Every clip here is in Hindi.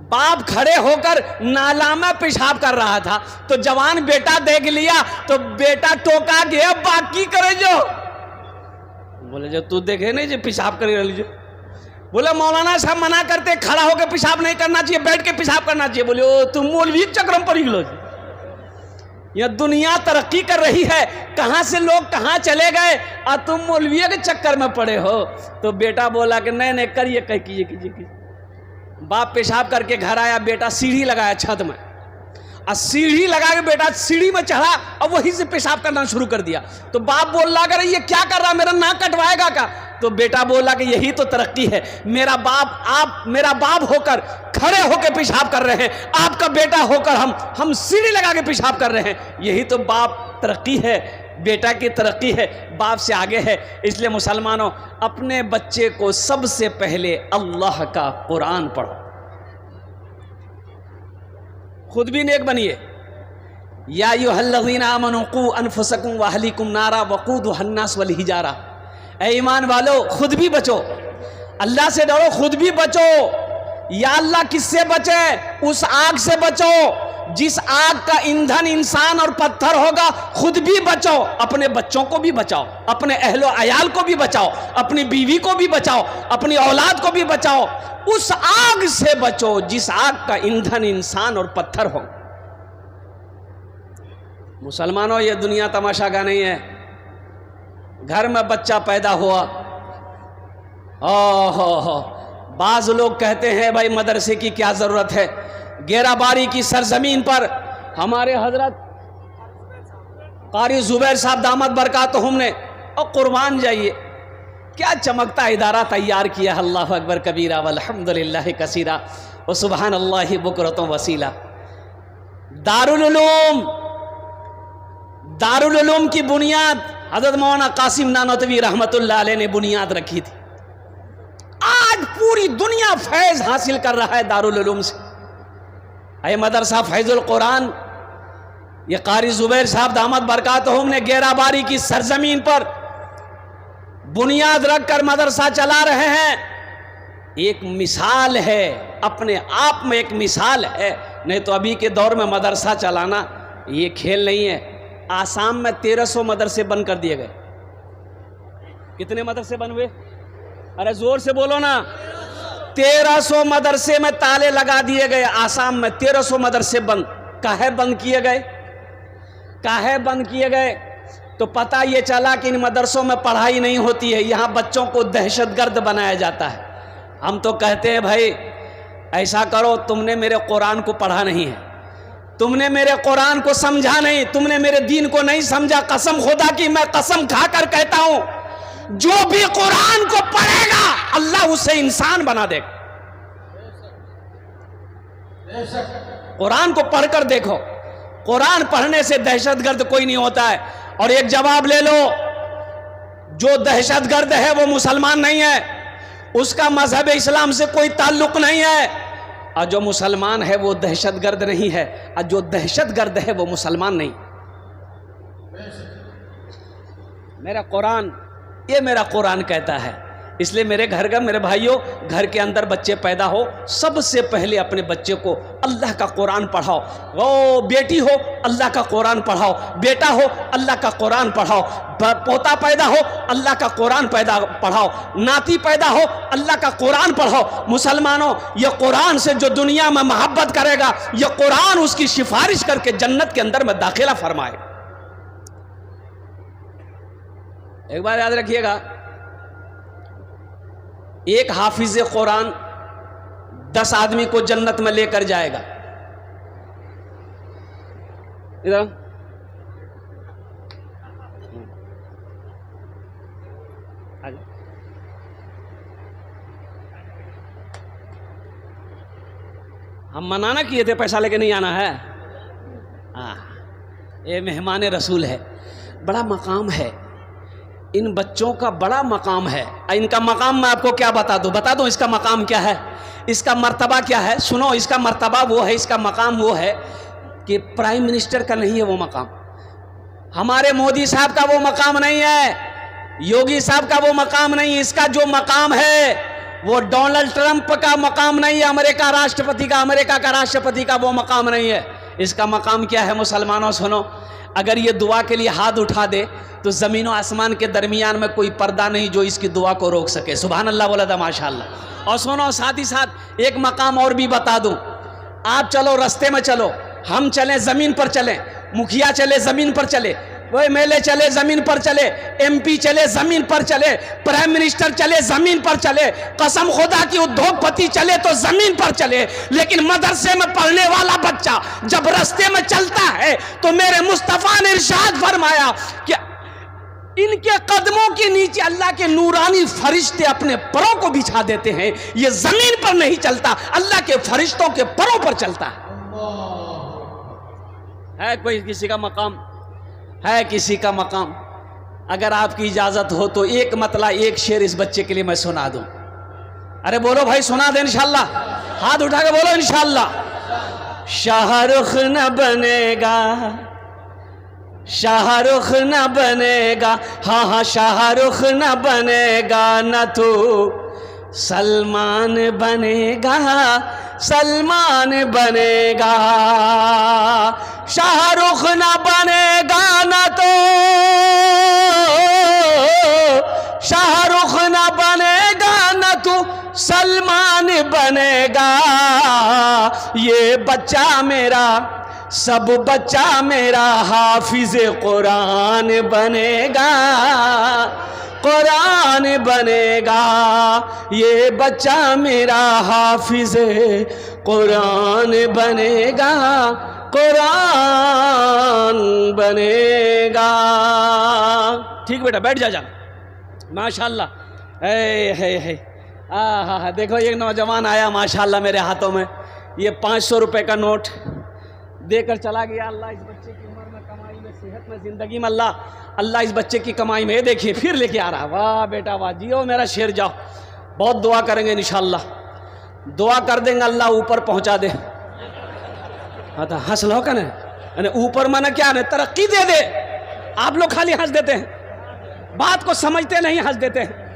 बाप खड़े होकर नाला में पेशाब कर रहा था, तो जवान बेटा देख लिया तो बेटा टोका गया, बाकी करे जो। बोले जो तू देखे नहीं जो पेशाब कर लीजिए। बोले मौलाना साहब मना करते, खड़ा होकर पेशाब नहीं करना चाहिए, बैठ के पेशाब करना चाहिए। बोले ओ तुम मौलवी चक्र में पड़ गए। यह दुनिया तरक्की कर रही है, कहां से लोग कहां चले गए और तुम मौलवी के चक्कर में पड़े हो। तो बेटा बोला कि नहीं नहीं करिए, कह कीजिए। बाप पेशाब करके घर आया, बेटा सीढ़ी लगाया छत में, और सीढ़ी लगा के बेटा सीढ़ी में चढ़ा और वहीं से पेशाब करना शुरू कर दिया। तो बाप बोल रहा कर ये क्या कर रहा, मेरा नाक कटवाएगा का। तो बेटा बोला कि यही तो तरक्की है, आप मेरा बाप होकर खड़े होकर पेशाब कर रहे हैं, आपका बेटा होकर हम सीढ़ी लगा के पेशाब कर रहे हैं। यही तो बाप तरक्की है, बेटा की तरक्की है, बाप से आगे है। इसलिए मुसलमानों, अपने बच्चे को सबसे पहले अल्लाह का कुरान पढ़ो, खुद भी नेक बनिए। या अय्युहल्लज़ीना आमनू क़ू अनफुसकुम व अहलीकुम नारा वक़ूदुहा अन्नास वल हिजारा। ऐ ईमान वालो, खुद भी बचो, अल्लाह से डरो, खुद भी बचो। या अल्लाह किससे बचे? उस आग से बचो जिस आग का ईंधन इंसान और पत्थर होगा। खुद भी बचो, अपने बच्चों को भी बचाओ, अपने अहलो अयाल को भी बचाओ, अपनी बीवी को भी बचाओ, अपनी औलाद को भी बचाओ। उस आग से बचो जिस आग का ईंधन इंसान और पत्थर हो। मुसलमानों, ये दुनिया तमाशा का नहीं है। घर में बच्चा पैदा हुआ, ओहो, बाज लोग कहते हैं भाई मदरसे की क्या जरूरत है। गेराबारी की सरजमीन पर हमारे हजरत कारी जुबैर साहब दामद बरकातहुम ने, और कुर्बान जाइए, क्या चमकता इदारा तैयार किया। अल्लाह अकबर कबीरा वल्हम्दुलिल्लाह कसीरा व सुबहानल्लाह बुकरतुम वसीला। दारुल उलूम की बुनियाद हज़रत मौलाना कासिम नानोतवी रहमतुल्लाह अलैह ने बुनियाद रखी थी। आज पूरी दुनिया फैज़ हासिल कर रहा है दारुल उलूम से। ये मदरसा फैज़ुल कुरान, ये कारी जुबैर साहब दामद बरकातहुम ने गेराबारी की सरजमीन पर बुनियाद रखकर मदरसा चला रहे हैं। एक मिसाल है, अपने आप में एक मिसाल है। नहीं तो अभी के दौर में मदरसा चलाना ये खेल नहीं है। आसाम में 1300 मदरसे बंद कर दिए गए। कितने मदरसे बन हुए? अरे जोर से बोलो ना। 1300 मदरसे में ताले लगा दिए गए। आसाम में 1300 मदरसे बंद। काहे बंद किए गए? काहे बंद किए गए? तो पता ये चला कि इन मदरसों में पढ़ाई नहीं होती है, यहाँ बच्चों को दहशतगर्द बनाया जाता है। हम तो कहते हैं भाई ऐसा करो, तुमने मेरे कुरान को पढ़ा नहीं है, तुमने मेरे कुरान को समझा नहीं, तुमने मेरे दीन को नहीं समझा। कसम खुदा की मैं कसम खाकर कहता हूं, जो भी कुरान को पढ़ेगा अल्लाह उसे इंसान बना देगा। कुरान को पढ़कर देखो, कुरान पढ़ने से दहशतगर्द कोई नहीं होता है। और एक जवाब ले लो, जो दहशतगर्द है वो मुसलमान नहीं है, उसका मजहब इस्लाम से कोई ताल्लुक नहीं है। और जो मुसलमान है वो दहशतगर्द नहीं है, और जो दहशतगर्द है वो मुसलमान नहीं। मेरा कुरान, ये मेरा कुरान कहता है। इसलिए मेरे घर का, मेरे भाइयों, घर के अंदर बच्चे पैदा हो, सबसे पहले अपने बच्चे को अल्लाह का कुरान पढ़ाओ। वो बेटी हो अल्लाह का कुरान पढ़ाओ, बेटा हो अल्लाह का कुरान पढ़ाओ, पोता पैदा हो अल्लाह का कुरान पढ़ाओ, नाती पैदा हो अल्लाह का कुरान पढ़ाओ। मुसलमानों, ये कुरान से जो दुनिया में मोहब्बत करेगा, ये कुरान उसकी सिफारिश करके जन्नत के अंदर में दाखिला फरमाएगा। एक बार याद रखिएगा, एक हाफिज कुरान 10 आदमी को जन्नत में लेकर जाएगा। इधर हम मना किए थे पैसा लेके नहीं आना है। ये मेहमान रसूल है, बड़ा मकाम है। इन बच्चों का बड़ा मकाम है। इनका मकाम मैं आपको क्या बता दूं इसका मकाम क्या है, इसका मर्तबा क्या है। सुनो, इसका मर्तबा वो है, इसका मकाम वो है कि प्राइम मिनिस्टर का नहीं है वो मकाम, हमारे मोदी साहब का वो मकाम नहीं है, योगी साहब का वो मकाम नहीं। इसका जो मकाम है वो डोनाल्ड ट्रंप का मकाम नहीं है, अमेरिका राष्ट्रपति का, अमेरिका का राष्ट्रपति का वो मकाम नहीं है। इसका मकाम क्या है मुसलमानों? सुनो, अगर ये दुआ के लिए हाथ उठा दे तो ज़मीन और आसमान के दरमियान में कोई पर्दा नहीं जो इसकी दुआ को रोक सके। सुभान अल्लाह बोला था माशाअल्लाह। और सुनो, साथ ही साथ एक मकाम और भी बता दूं। आप चलो, रास्ते में चलो, हम चलें ज़मीन पर चलें, मुखिया चले ज़मीन पर चले, वो एमएलए चले ज़मीन पर चले, एमपी चले ज़मीन पर चले, प्राइम मिनिस्टर चले ज़मीन पर चले, कसम खुदा की उद्योगपति चले तो ज़मीन पर चले, लेकिन मदरसे में पढ़ने वाला बच्चा जब रास्ते में चलता है तो मेरे मुस्तफ़ा ने इरशाद फरमाया कि इनके कदमों के नीचे अल्लाह के नूरानी फरिश्ते अपने परों को बिछा देते हैं। ये ज़मीन पर नहीं चलता, अल्लाह के फरिश्तों के परों पर चलता है। कोई किसी का मकाम है, किसी का मकाम? अगर आपकी इजाजत हो तो एक मतला, एक शेर इस बच्चे के लिए मैं सुना दूं। अरे बोलो भाई, सुना दे इंशाअल्लाह, हाथ उठा के बोलो इंशाअल्लाह। शाहरुख न बनेगा, शाहरुख न बनेगा, हाँ हाँ शाहरुख न बनेगा, न तो सलमान बनेगा, सलमान बनेगा। शाहरुख न बनेगा न तो शाहरुख न बनेगा, न तो सलमान बनेगा। ये बच्चा मेरा, सब बच्चा मेरा हाफिज कुरान बनेगा, कुरान बनेगा। ये बच्चा मेरा हाफिज कुरान बनेगा, कुरान बनेगा। ठीक बेटा, बैठ जा माशाल्लाह। है हाँ, देखो एक नौजवान आया माशाल्लाह मेरे हाथों में ये 500 रुपए का नोट देकर चला गया। अल्लाह इस बच्चे की उम्र में, कमाई में, सेहत में, जिंदगी में अल्लाह इस बच्चे की कमाई में, देखिए फिर लेके आ रहा। वाह बेटा वाह, जियो मेरा शेर, जाओ। बहुत दुआ करेंगे इंशाअल्लाह, दुआ कर देंगे अल्लाह ऊपर पहुंचा दे। हाँ तो हंस लो का ना, ऊपर माना क्या है, तरक्की दे दे। आप लोग खाली हंस देते हैं, बात को समझते नहीं, हंस देते हैं।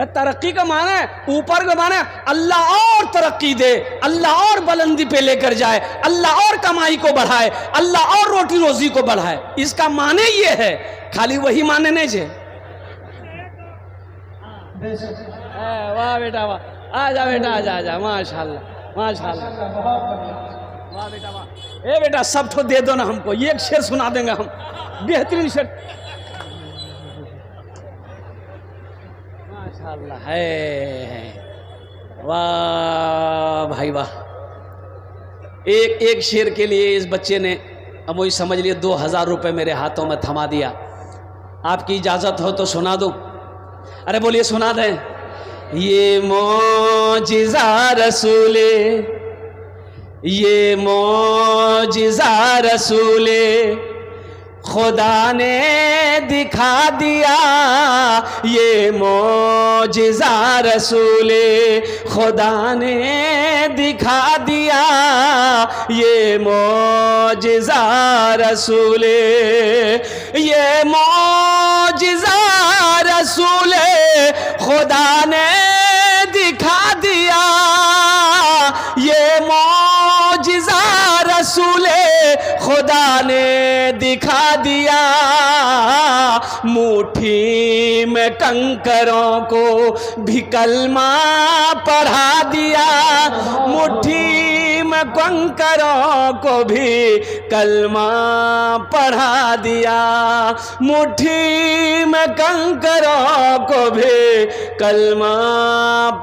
तरक्की का माना है, ऊपर का माना है अल्लाह और तरक्की दे, अल्लाह और बुलंदी पे लेकर जाए, अल्लाह और कमाई को बढ़ाए, अल्लाह और रोटी रोजी को बढ़ाए। इसका माने ये है, खाली वही माने नहीं छे। वाह बेटा वाह, आजा बेटा, आजा माशाल्लाह माशाल्लाह, वाह बेटा वाह। ए बेटा सब तो दे दो ना हमको, ये एक शेर सुना देंगे हम, बेहतरीन शेर माशाल्लाह है। वाह भाई वाह। एक शेर के लिए इस बच्चे ने, अब वही समझ लिए 2000 रुपये मेरे हाथों में थमा दिया। आपकी इजाज़त हो तो सुना दूं? अरे बोलिए, सुना दें। ये मौजिज़ा रसूले, ये मौजिज़ा रसूले खुदा ने दिखा दिया, ये मौजिज़ा रसूले खुदा ने दिखा दिया, ये मौजिज़ा रसूले, ये मौजिज़ा रसूले खुदा ने दिखा दिया, ये मौजिज़ा रसूले खुदा ने दिखा दिया। मुट्ठी में कंकरों को भी कलमा पढ़ा दिया, मुट्ठी में कंकरों को भी कलमा पढ़ा दिया, मुट्ठी में कंकरों को भी कलमा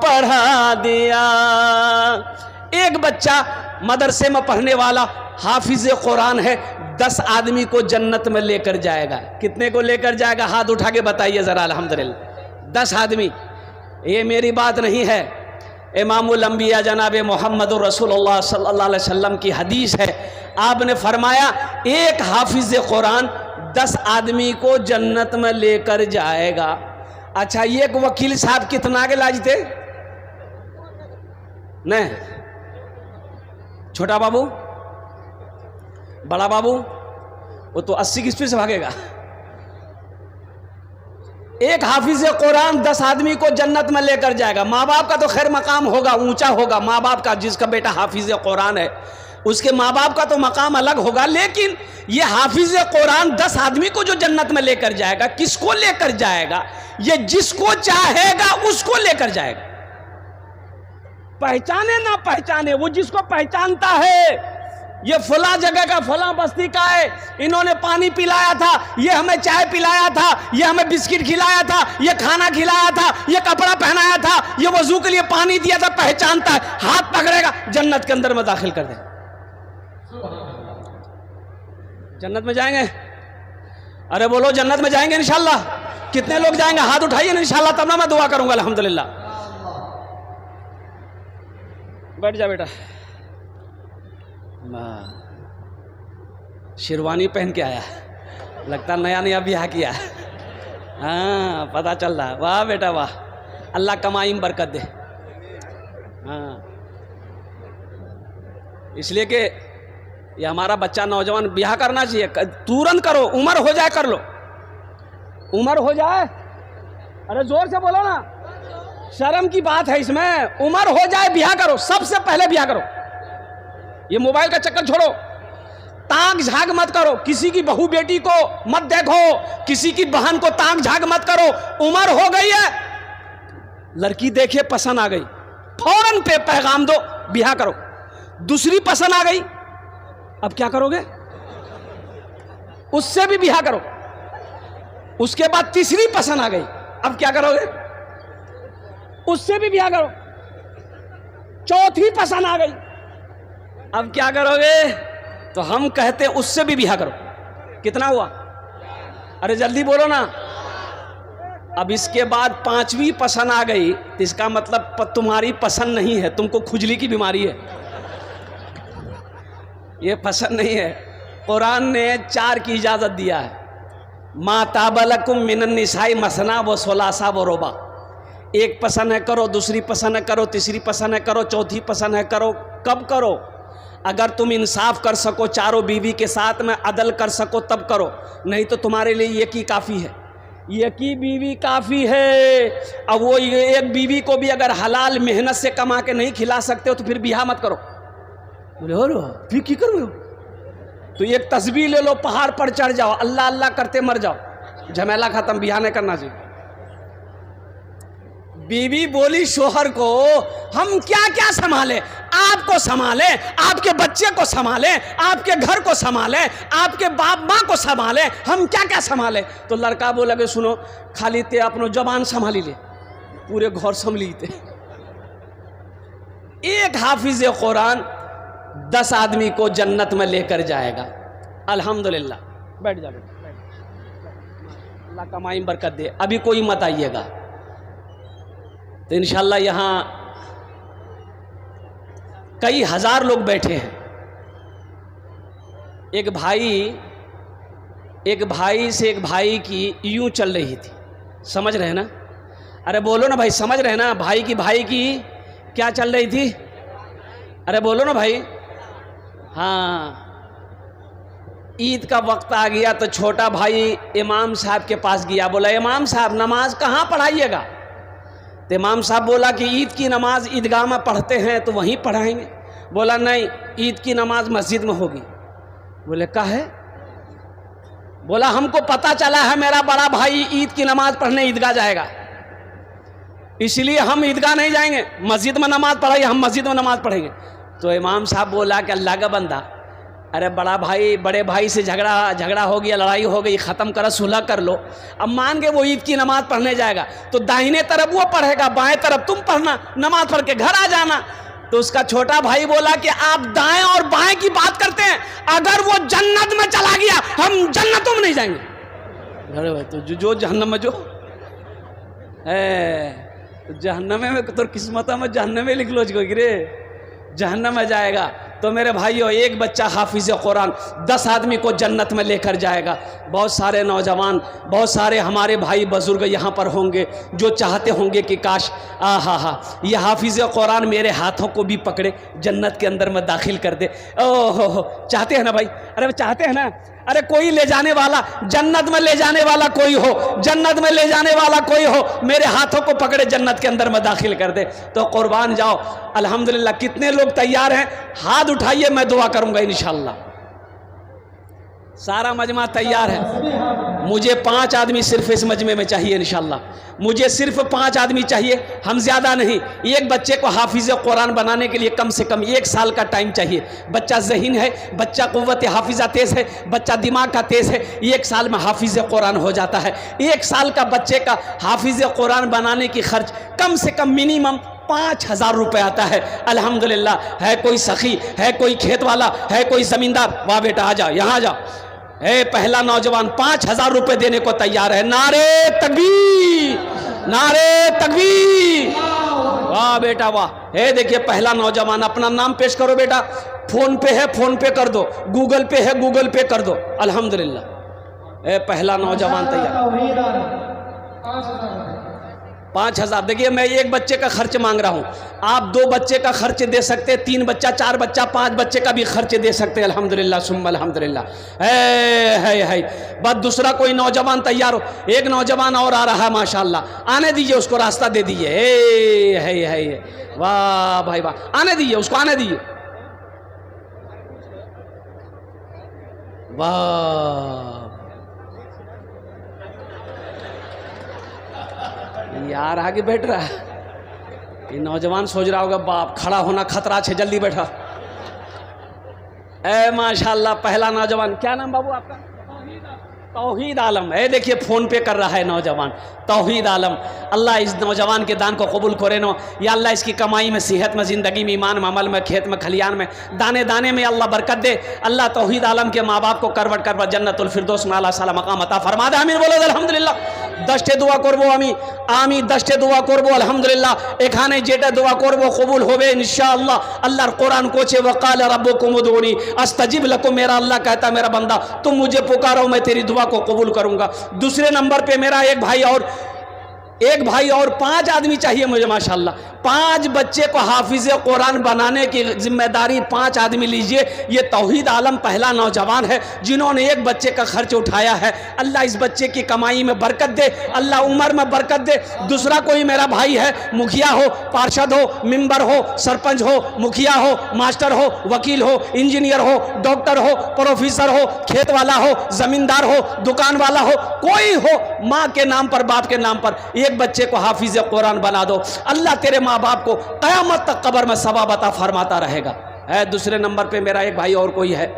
पढ़ा दिया। एक बच्चा मदरसे में पढ़ने वाला हाफिज कुरान है, 10 आदमी को जन्नत में लेकर जाएगा। कितने को लेकर जाएगा? हाथ उठा के बताइए जरा। अल्हम्दुलिल्लाह 10 आदमी। ये मेरी बात नहीं है, इमामुल अंबिया जनाब मोहम्मद रसूलुल्लाह सल्लल्लाहु अलैहि वसल्लम की हदीस है। आपने फरमाया एक हाफिज कुरान 10 आदमी को जन्नत में लेकर जाएगा। अच्छा, एक वकील साहब कितना के लाजते? नहीं, छोटा बाबू, बड़ा बाबू, वो तो 80 की स्पीड से भागेगा। एक हाफिज कुरान 10 आदमी को जन्नत में लेकर जाएगा। माँ बाप का तो खैर मकाम होगा, ऊंचा होगा माँ बाप का, जिसका बेटा हाफिज कुरान है उसके माँ बाप का तो मकाम अलग होगा, लेकिन ये हाफिज कुरान 10 आदमी को जो जन्नत में लेकर जाएगा, किसको लेकर जाएगा? ये जिसको चाहेगा उसको लेकर जाएगा। पहचाने ना पहचाने, वो जिसको पहचानता है ये फला जगह का, फला बस्ती का है, इन्होंने पानी पिलाया था, ये हमें चाय पिलाया था, ये हमें बिस्किट खिलाया था, ये खाना खिलाया था, ये कपड़ा पहनाया था, ये वजू के लिए पानी दिया था, पहचानता है, हाथ पकड़ेगा, जन्नत के अंदर में दाखिल कर दे। जन्नत में जाएंगे? अरे बोलो जन्नत में जाएंगे इंशाल्लाह। कितने लोग जाएंगे? हाथ उठाइए ना इंशाल्लाह, तब ना मैं दुआ करूंगा अल्हम्दुलिल्लाह। बैठ जा बेटा। शेरवानी पहन के आया, लगता नया नया ब्याह किया। हाँ पता चल रहा। वाह बेटा वाह, अल्लाह कमाई में बरकत दे। हाँ इसलिए कि ये हमारा बच्चा नौजवान ब्याह करना चाहिए, तुरंत करो, उम्र हो जाए कर लो, उम्र हो जाए। अरे जोर से बोलो ना, शर्म की बात है इसमें। उम्र हो जाए ब्याह करो, सबसे पहले ब्याह करो। ये मोबाइल का चक्कर छोड़ो, ताक झाग मत करो, किसी की बहू बेटी को मत देखो, किसी की बहन को ताक झाग मत करो। उम्र हो गई है, लड़की देखे पसंद आ गई, फौरन पे पैगाम दो, ब्याह करो। दूसरी पसंद आ गई, अब क्या करोगे? उससे भी ब्याह करो। उसके बाद तीसरी पसंद आ गई, अब क्या करोगे? उससे भी ब्याह करो। चौथी पसंद आ गई, अब क्या करोगे? तो हम कहते हैं उससे भी ब्याह करो। कितना हुआ? अरे जल्दी बोलो ना। अब इसके बाद पांचवी पसंद आ गई, तो इसका मतलब तुम्हारी पसंद नहीं है, तुमको खुजली की बीमारी है, ये पसंद नहीं है। कुरान ने 4 की इजाजत दिया है। मा ताबलकुम मिनन निसाई मसना व सुलासा व रुबा। एक पसंद है करो, दूसरी पसंद है करो, तीसरी पसंद है करो, चौथी पसंद है करो। कब करो? अगर तुम इंसाफ कर सको, चारों बीवी के साथ में अदल कर सको तब करो, नहीं तो तुम्हारे लिए एक ही काफ़ी है, एक ही बीवी काफ़ी है। अब वो एक बीवी को भी अगर हलाल मेहनत से कमा के नहीं खिला सकते हो तो फिर ब्याह मत करो। बोले हो फिर की करो? तो एक तस्बीह ले लो, पहाड़ पर चढ़ जाओ, अल्लाह अल्लाह करते मर जाओ, झमेला खत्म, ब्याह नहीं करना चाहिए। बीवी बोली शोहर को, हम क्या क्या संभाले? आपको संभाले, आपके बच्चे को संभाले, आपके घर को संभाले, आपके बाप माँ को संभाले, हम क्या क्या संभाले? तो लड़का बोला कि सुनो, खाली ते अपनो जबान संभाली ले, पूरे घर संभली थे। एक हाफिज कुरान 10 आदमी को जन्नत में लेकर जाएगा। अल्हम्दुलिल्लाह। बैठ जा बेटा, अल्लाह कमाई में बरकत दे। अभी कोई मत आइएगा, तो इंशाल्लाह यहाँ कई हजार लोग बैठे हैं। एक भाई से एक भाई की यूं चल रही थी, समझ रहे ना? अरे बोलो ना भाई, समझ रहे ना? भाई की क्या चल रही थी? अरे बोलो ना भाई। हाँ, ईद का वक्त आ गया तो छोटा भाई इमाम साहब के पास गया, बोला इमाम साहब नमाज कहाँ पढ़ाइएगा? तो इमाम साहब बोला कि ईद की नमाज ईदगाह में पढ़ते हैं तो वहीं पढ़ाएंगे। बोला नहीं, ईद की नमाज मस्जिद में होगी। बोले का है? बोला हमको पता चला है मेरा बड़ा भाई ईद की नमाज पढ़ने ईदगाह जाएगा, इसलिए हम ईदगाह नहीं जाएंगे, मस्जिद में नमाज पढ़ाइए, हम मस्जिद में नमाज पढ़ेंगे। तो इमाम साहब बोला कि अल्लाह का बंदा, अरे बड़े भाई से झगड़ा हो गया, लड़ाई हो गई, ख़त्म करो, सुलह कर लो। अब मान के वो ईद की नमाज पढ़ने जाएगा तो दाहिने तरफ वो पढ़ेगा, बाएं तरफ तुम पढ़ना, नमाज पढ़ के घर आ जाना। तो उसका छोटा भाई बोला कि आप दाएं और बाएं की बात करते हैं, अगर वो जन्नत में चला गया हम जन्नतों में नहीं जाएंगे। अरे भाई तो जो जहन्नम में जो है, जहन्नम में तो किस्मत में जहन्नम में लिख लो गिरे, जहन्नम में जाएगा। तो मेरे भाइयों, एक बच्चा हाफिज कुरान 10 आदमी को जन्नत में लेकर जाएगा। बहुत सारे नौजवान, बहुत सारे हमारे भाई बुजुर्ग यहाँ पर होंगे जो चाहते होंगे कि काश ये हाफिज कुरान मेरे हाथों को भी पकड़े, जन्नत के अंदर में दाखिल कर दे। ओहो, चाहते हैं ना भाई? अरे चाहते हैं ना? अरे कोई ले जाने वाला, जन्नत में ले जाने वाला कोई हो, जन्नत में ले जाने वाला कोई हो, मेरे हाथों को पकड़े जन्नत के अंदर में दाखिल कर दे तो कुर्बान जाओ। अल्हम्दुलिल्लाह। कितने लोग तैयार हैं? हाथ उठाइए, मैं दुआ करूंगा इंशाअल्लाह। सारा मजमा तैयार है। मुझे 5 आदमी सिर्फ इस मजमे में चाहिए इंशाअल्लाह। मुझे सिर्फ 5 आदमी चाहिए, हम ज़्यादा नहीं। एक बच्चे को हाफिज़ कुरान बनाने के लिए कम से कम 1 साल का टाइम चाहिए। बच्चा ज़हीन है, बच्चा क़ुव्वत हाफिज़ा तेज़ है, बच्चा दिमाग का तेज़ है, 1 साल में हाफिज़ कुरान हो जाता है। 1 साल का बच्चे का हाफिज़ कुरान बनाने की खर्च कम से कम मिनिमम 5000 रुपये आता है। अल्हम्दुलिल्लाह। है कोई सखी, है कोई खेत वाला, है कोई ज़मींदार? वाह बेटा आ जाओ, यहाँ आ जाओ। पहला नौजवान 5000 रुपये देने को तैयार है। नारे तकबीर, नारे तकबीर। वाह बेटा वाह। देखिए पहला नौजवान। अपना नाम पेश करो बेटा। फोन पे है, फोन पे कर दो। गूगल पे है, गूगल पे कर दो। अल्हम्दुलिल्लाह। पहला नौजवान तैयार। 5000। देखिए मैं एक बच्चे का खर्च मांग रहा हूँ, आप 2 बच्चे का खर्च दे सकते, 3 बच्चा, 4 बच्चा, 5 बच्चे का भी खर्च दे सकते हैं। अल्हम्दुलिल्लाह सुम्मा अल्हम्दुलिल्लाह। है बस दूसरा कोई नौजवान तैयार हो। एक नौजवान और आ रहा है माशाअल्लाह, आने दीजिए उसको, रास्ता दे दीजिए। है वाह भाई वाह, आने दीजिए उसको, आने दीजिए। वाह यार आगे बैठ रहा है। ये नौजवान सोच रहा होगा बाप खड़ा होना खतरा है, जल्दी बैठा। माशाल्लाह पहला नौजवान। क्या नाम बाबू आपका? तौहीद आलम। देखिए फ़ोन पे कर रहा है नौजवान तौहीद आलम। अल्लाह इस नौजवान के दान को कबूल करे नो। या अल्लाह इसकी कमाई में, सेहत में, ज़िंदगी में, ईमान में, अमल में, खेत में, खलियान में, दाने दाने में अल्लाह बरकत दे। अल्लाह तौहीद आलम के माँ बाप को करवट करवट जन्नतुल फिरदौस में आला साला मकाम अता फरमा दे। आमीन बोलो अल्हम्दुलिल्लाह। 10टे দোয়া করব আমি 10टे দোয়া করব আলহামদুলিল্লাহ। এখানে যেটা দোয়া করব কবুল হবে ইনশাআল্লাহ। আল্লাহর কোরআন কোচে वक़ाल रब्बुकुम उदूनी अस्तजिब लकुम। मेरा अल्लाह कहता मेरा बंदा तुम मुझे पुकारो, मैं तेरी दुआ को कबूल करूंगा। दूसरे नंबर पे मेरा एक भाई और 5 आदमी चाहिए मुझे माशाल्लाह। 5 बच्चे को हाफिज़ कुरान बनाने की जिम्मेदारी 5 आदमी लीजिए। ये तौहीद आलम पहला नौजवान है जिन्होंने एक बच्चे का खर्च उठाया है। अल्लाह इस बच्चे की कमाई में बरकत दे, अल्लाह उम्र में बरकत दे। दूसरा कोई मेरा भाई है, मुखिया हो, पार्षद हो, मेंबर हो, सरपंच हो, मुखिया हो, मास्टर हो, वकील हो, इंजीनियर हो, डॉक्टर हो, प्रोफेसर हो, खेत वाला हो, ज़मींदार हो, दुकान वाला हो, कोई हो, माँ के नाम पर, बाप के नाम पर एक बच्चे को हाफिज़ कुरान बना दो। अल्लाह तेरे माँ बाप को क़यामत तक कब्र में सवाब अता फरमाता रहेगा। दूसरे नंबर पे मेरा एक भाई और कोई है।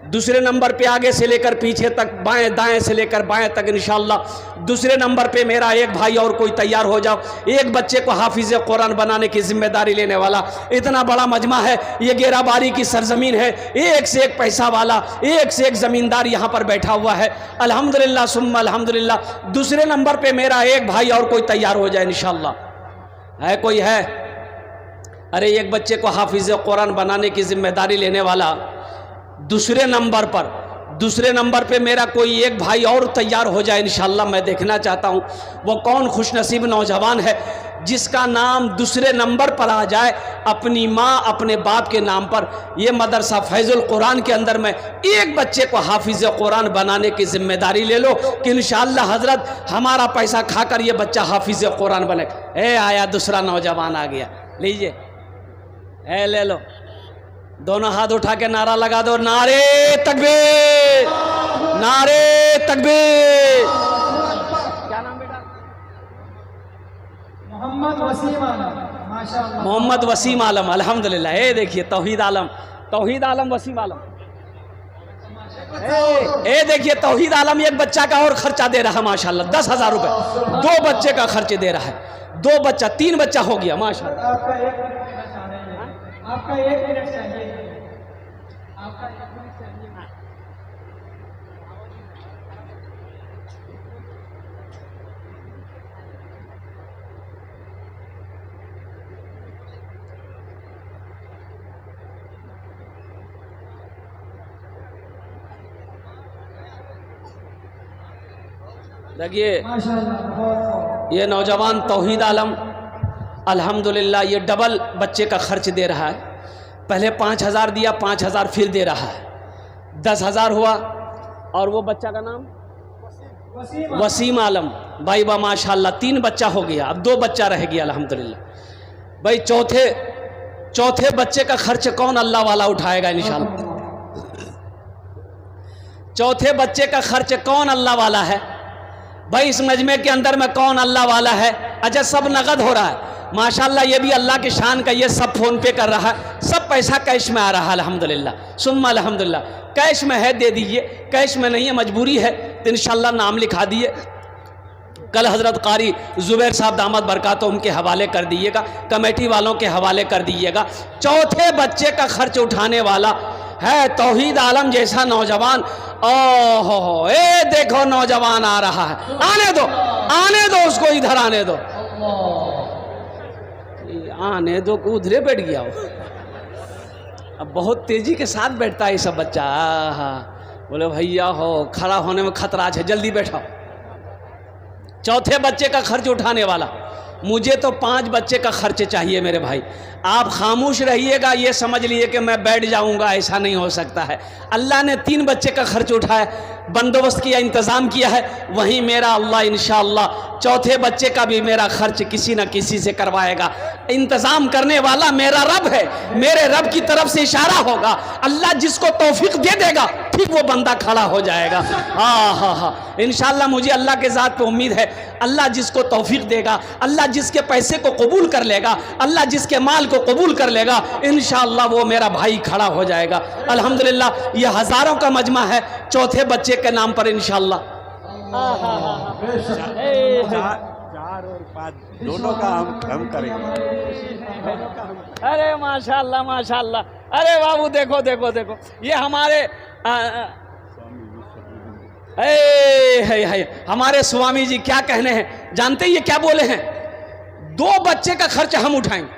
दूसरे नंबर पे आगे से लेकर पीछे तक, बाएं दाएं से लेकर बाएं तक इंशाअल्लाह। दूसरे नंबर पे मेरा एक भाई और कोई तैयार हो जाओ। एक बच्चे को हाफिज़ कुरान बनाने की जिम्मेदारी लेने वाला। इतना बड़ा मजमा है, ये गेराबारी की सरजमीन है। एक से एक पैसा वाला, एक से एक ज़मींदार यहाँ पर बैठा हुआ है। अल्हम्दुलिल्लाह सुम्मा अल्हम्दुलिल्लाह। दूसरे नंबर पर मेरा एक भाई और कोई तैयार हो जाए इंशाअल्लाह। है कोई है? अरे एक बच्चे को हाफिज़ कुरान बनाने की जिम्मेदारी लेने वाला। दूसरे नंबर पे मेरा कोई एक भाई और तैयार हो जाए इंशाअल्लाह। मैं देखना चाहता हूँ वो कौन खुशनसीब नौजवान है जिसका नाम दूसरे नंबर पर आ जाए, अपनी माँ अपने बाप के नाम पर। ये मदरसा फैज़ुल कुरान के अंदर में एक बच्चे को हाफिज़ कुरान बनाने की जिम्मेदारी ले लो कि इंशाअल्लाह हज़रत हमारा पैसा खाकर ये बच्चा हाफिज़ कुरान बने। आया दूसरा नौजवान आ गया, लीजिए ले लो। दोनों हाथ उठा के नारा लगा दो, नारे तकबीर, नारे तकबीर। क्या नाम बेटा? मोहम्मद वसीम आलम। माशाअल्लाह मोहम्मद वसीम आलम। अल्हम्दुलिल्लाह। देखिए तौहीद आलम वसीम आलम। देखिए तौहीद आलम एक बच्चा का और खर्चा दे रहा है माशाअल्लाह, 10,000 रुपये। 2 बच्चे का खर्च दे रहा है। 2 बच्चा, 3 बच्चा हो गया माशाअल्लाह। आपका 1 मिनट चाहिए। आपका 1 मिनट चाहिए। देखिए ये नौजवान तौहीद आलम अल्हम्दुलिल्लाह ये डबल बच्चे का खर्च दे रहा है। पहले 5000 दिया, 5000 फिर दे रहा है, 10,000 हुआ, और वो बच्चा का नाम वसीम आलम। भाई वाह माशाल्लाह, 3 बच्चा हो गया, अब 2 बच्चा रह गया अल्हम्दुलिल्लाह। भाई चौथे बच्चे का खर्च कौन अल्लाह वाला उठाएगा इंशाल्लाह? चौथे बच्चे का खर्च कौन अल्लाह वाला है? भाई इस मजमे के अंदर में कौन अल्लाह वाला है? अच्छा, सब नगद हो रहा है माशाल्लाह, ये भी अल्लाह की शान का, ये सब फ़ोन पे कर रहा है, सब पैसा कैश में आ रहा है अल्हम्दुलिल्लाह, सुम्मा अल्हम्दुलिल्लाह। कैश में है दे दीजिए, कैश में नहीं है मजबूरी है तो इंशाल्लाह नाम लिखा दिए, कल हज़रत कारी ज़ुबैर साहब दामद बरकात उनके हवाले कर दीजिएगा, कमेटी वालों के हवाले कर दीजिएगा। चौथे बच्चे का खर्च उठाने वाला है तौहीद आलम जैसा नौजवान। ओहो, ए देखो नौजवान आ रहा है, आने दो उसको, इधर आने दो, आने दो को उधरे बैठ गया वो। अब बहुत तेजी के साथ बैठता है ये सब बच्चा। बोले भैया हो, खड़ा होने में खतरा है, जल्दी बैठाओ। चौथे बच्चे का खर्च उठाने वाला, मुझे तो 5 बच्चे का खर्च चाहिए मेरे भाई। आप खामोश रहिएगा, ये समझ लिए कि मैं बैठ जाऊंगा, ऐसा नहीं हो सकता है। अल्लाह ने 3 बच्चे का खर्च उठाया, बंदोबस्त किया, इंतज़ाम किया है, वहीं मेरा अल्लाह इंशाअल्लाह चौथे बच्चे का भी मेरा खर्च किसी न किसी से करवाएगा। इंतज़ाम करने वाला मेरा रब है, मेरे रब की तरफ से इशारा होगा, अल्लाह जिसको तौफीक दे देगा ठीक वो बंदा खड़ा हो जाएगा। हाँ, इंशाअल्लाह मुझे अल्लाह के ज़ात पे उम्मीद है, अल्लाह जिसको तौफीक देगा, अल्लाह जिसके पैसे को कबूल कर लेगा, अल्लाह जिसके माल को कबूल कर लेगा, इंशाअल्लाह वो मेरा भाई खड़ा हो जाएगा। अल्हम्दुलिल्लाह ये हज़ारों का मजमा है चौथे बच्चे के नाम पर इंशाअल्लाह। 4 और 5 दोनों का हम करेंगे। अरे माशाल्लाह माशाल्लाह, अरे बाबू देखो देखो देखो, ये हमारे हमारे स्वामी जी क्या कहने हैं जानते हैं? ये क्या बोले हैं? 2 बच्चे का खर्च हम उठाएंगे।